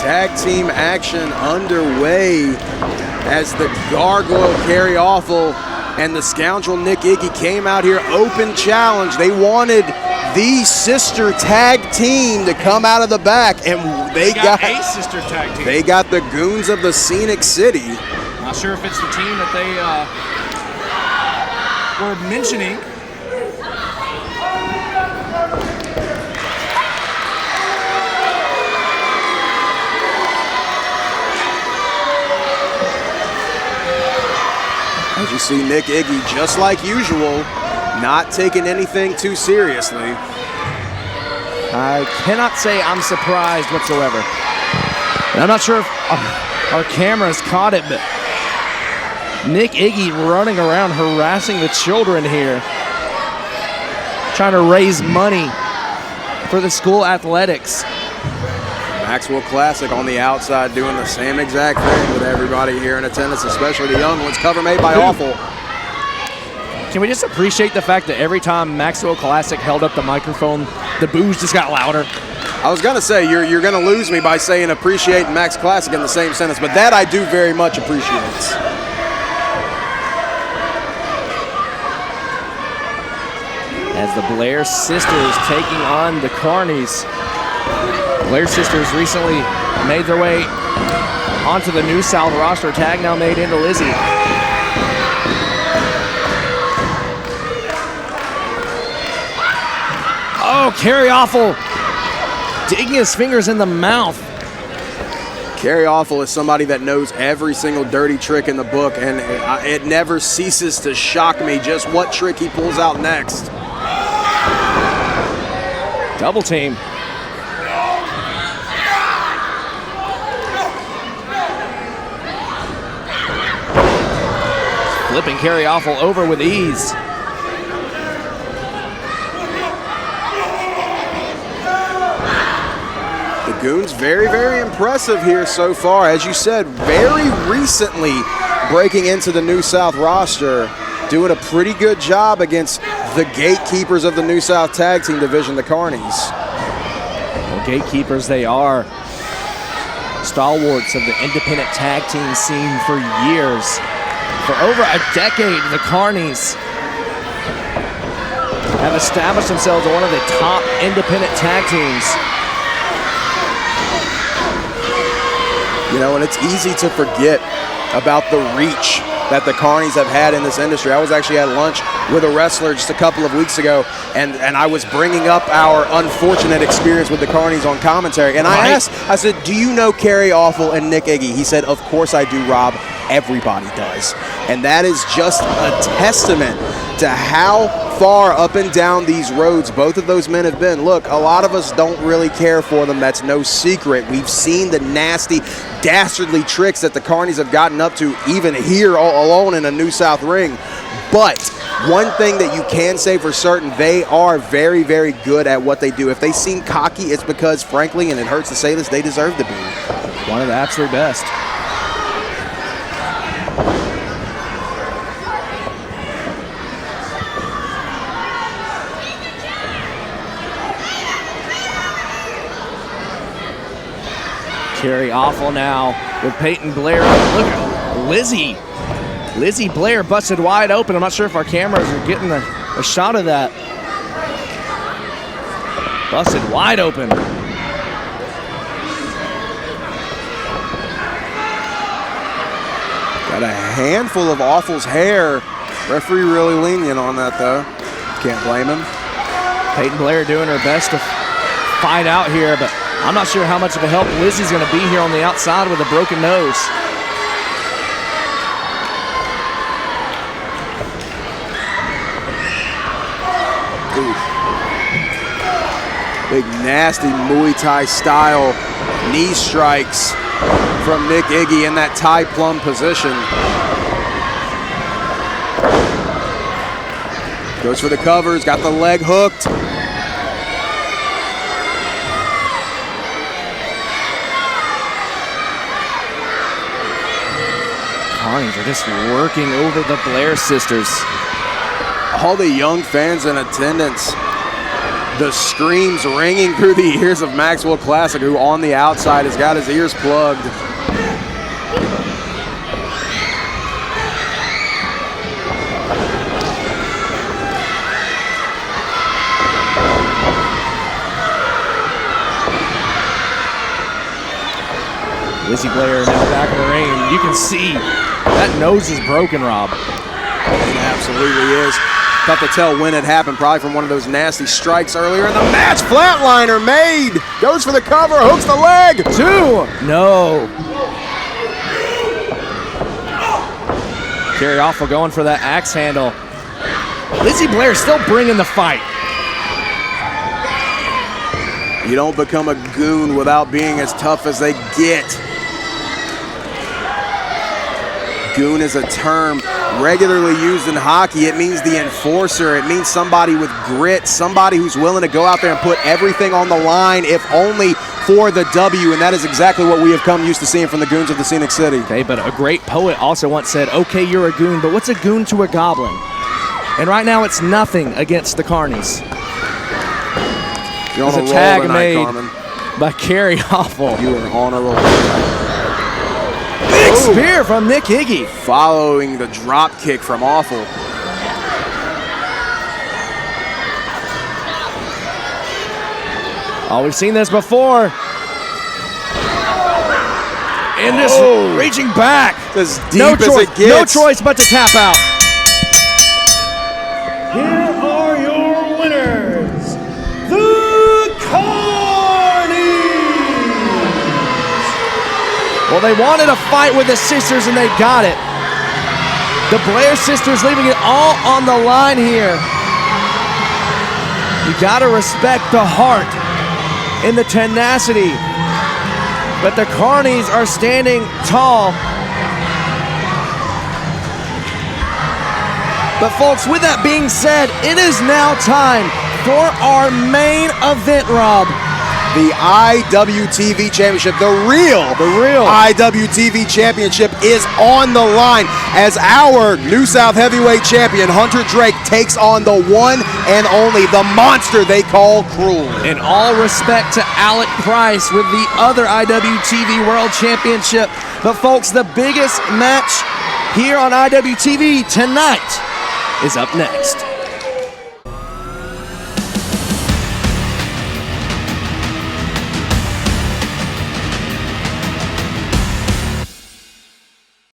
tag team action underway as the Gargoyle Kerry Awful and the Scoundrel Nick Iggy came out here, open challenge. They wanted the sister tag team to come out of the back, and they got a sister tag team. They got the Goons of the Scenic City. Not sure if it's the team that they were mentioning. As you see Nick Iggy, just like usual, not taking anything too seriously. I cannot say I'm surprised whatsoever. And I'm not sure if our cameras caught it, but Nick Iggy running around harassing the children here, trying to raise money for the school athletics. Maxwell Classic on the outside doing the same exact thing with everybody here in attendance, especially the young ones. Cover made by Awful. Can we just appreciate the fact that every time Maxwell Classic held up the microphone, the boos just got louder? I was going to say, you're going to lose me by saying appreciate Max Classic in the same sentence, but that I do very much appreciate. As the Blair sisters taking on the Carnies. Blair sisters recently made their way onto the New South roster. Tag now made into Lizzy. Oh, Kerry Awful digging his fingers in the mouth. Kerry Awful is somebody that knows every single dirty trick in the book, and it never ceases to shock me just what trick he pulls out next. Double team. Flipping Kerry Awful over with ease. The Goons very, very impressive here so far. As you said, very recently breaking into the New South roster, doing a pretty good job against the gatekeepers of the New South Tag Team Division, the Carnies. Well, gatekeepers they are. Stalwarts of the independent tag team scene for years. For over a decade, the Carnies have established themselves as one of the top independent tag teams. You know, and it's easy to forget about the reach that the Carnies have had in this industry. I was actually at lunch with a wrestler just a couple of weeks ago, and I was bringing up our unfortunate experience with the Carnies on commentary. And I asked, I said, do you know Kerry Awful and Nick Iggy? He said, of course I do, Rob. Everybody does. And that is just a testament to how far up and down these roads both of those men have been. Look, a lot of us don't really care for them. That's no secret. We've seen the nasty, dastardly tricks that the Carnies have gotten up to, even here all alone in a New South ring. But one thing that you can say for certain, they are very, very good at what they do. If they seem cocky, it's because, frankly, and it hurts to say this, they deserve to be. One of the absolute best. Kerry Awful now with Payton Blair. Look at Lizzy. Lizzy Blair busted wide open. I'm not sure if our cameras are getting a shot of that. Busted wide open. Got a handful of Awful's hair. Referee really lenient on that, though. Can't blame him. Payton Blair doing her best to fight out here, but I'm not sure how much of a help Lizzy's going to be here on the outside with a broken nose. Ooh. Big nasty Muay Thai style knee strikes from Nick Iggy in that Thai plum position. Goes for the covers, got the leg hooked. Carnies are just working over the Blair sisters. All the young fans in attendance The screams ringing through the ears of Maxwell Classic, who on the outside has got his ears plugged. Lizzy Blair in the back of the ring. You can see that nose is broken, Rob. It absolutely is. Tough to tell when it happened, probably from one of those nasty strikes earlier in the match. Flatliner made. Goes for the cover, hooks the leg. 2. No. Kerry Awful going for that axe handle. Lizzy Blair still bringing the fight. You don't become a goon without being as tough as they get. Goon is a term regularly used in hockey. It means the enforcer. It means somebody with grit, somebody who's willing to go out there and put everything on the line, if only for the W, and that is exactly what we have come used to seeing from the Goons of the Scenic City. Okay, but a great poet also once said, okay, you're a goon, but what's a goon to a goblin? And right now it's nothing against the Carnies. You're on a roll tag tonight, made Carmen. by Kerry Awful. You are on a roll tonight. Big spear from Nick Iggy. Following the drop kick from Awful. Oh, we've seen this before. And just reaching back. As deep as it gets. No choice but to tap out. Here are your winners, the Carnies. Well, they wanted a fight with the sisters, and they got it. The Blair sisters leaving it all on the line here. You gotta respect the heart and the tenacity. But the Carnies are standing tall. But folks, with that being said, it is now time for our main event, Rob. The IWTV Championship, the real IWTV Championship is on the line as our New South Heavyweight Champion, Hunter Drake, takes on the one and only, the monster they call Cruel. In all respect to Alec Price with the other IWTV World Championship. But folks, the biggest match here on IWTV tonight is up next.